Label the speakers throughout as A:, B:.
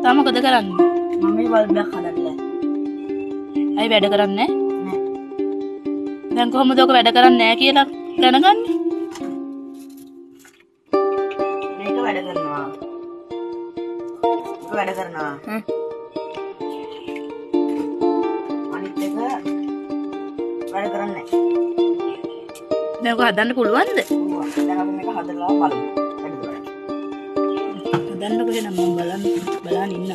A: තාම මොකද කරන්නේ?
B: මම මේ බල්බයක් හදන්න.
A: ඇයි වැඩ කරන්නේ
B: නෑ.
A: දැන් කොහොමද ඔක වැඩ කරන්නේ නැහැ කියලා දැනගන්නේ?
B: මේක වැඩ කරනවා. මේක වැඩ කරනවා. අනිත් එක වැඩ කරන්නේ නැහැ.
A: දැන් ඔක හදන්න පුළුවන්ද?
B: දැන් අපි මේක හදලා බලමු. වැඩ කරන්නේ.
A: හදන්නකො එහෙනම් මම බලන් ඉන්නම්.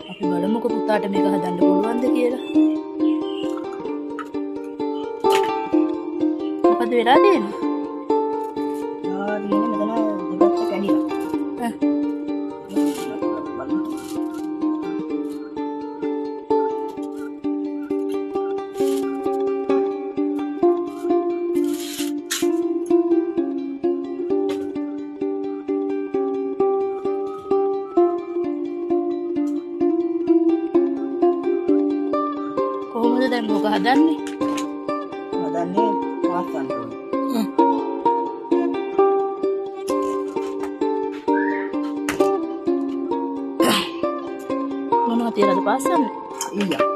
A: අපි බලමුකෝ පුතාට මේක හදන්න පුළුවන්ද කියලා. මොකද වෙලා තියෙන්නේ?
B: මෙතන දෙකක් කැඩිලා.
A: කොහොමද දැන් ඔක හදන්නේ?
B: හදන්නේ පාස්සන්න ඕනේ.
A: මොනවද තියලාද පාස්සන්නේ?
B: ඊයා.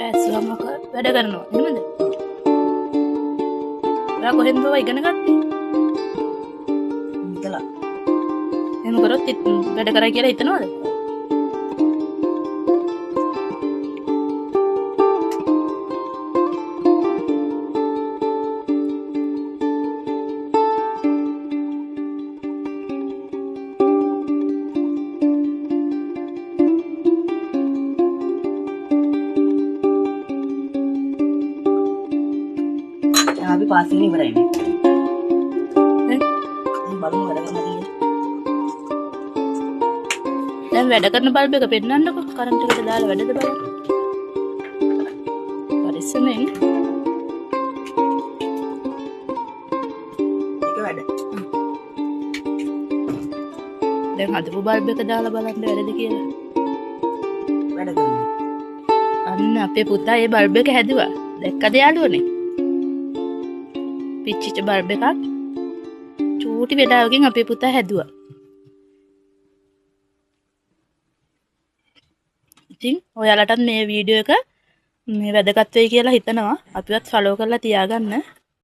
A: ඇස්සුවම ඔක වැඩ කරනවා එහෙමද? ඔයා කොහෙන්ද ඔය ඉගෙන ගත්තේ?
B: ඉතලා.
A: එහෙම කරොත් වැඩ කරයි කියලා හිතනවද?
B: අපි පාසින් ඉවරයි නේ.
A: ඈ?
B: බලමු වැඩ කරන්න තියෙන්නේ.
A: දැන් වැඩ කරන බල්බ් එක පෙන්නන්නකො කරන්ට් එකට දාලා වැඩද බලන්න. පරිස්සමෙන්.
B: ඒක වැඩ.
A: දැන් හදපු බල්බ් එක දාලා බලන්න වැඩද කියලා.
B: වැඩ කරනවා.
A: අන්න අපේ පුතා ඒ බල්බ් එක හැදුවා. දැක්කද යාළුවනේ? පිච්චිච්ච බල්බ් එකක් චූටි වෙලාවකින් අපේ පුතා හැදුවා. ඉතින් ඔයාලටත් මේ වීඩියෝ එක මේ වැදගත් වෙයි කියලා හිතනවා. අපිවත් ෆලෝ කරලා තියාගන්න.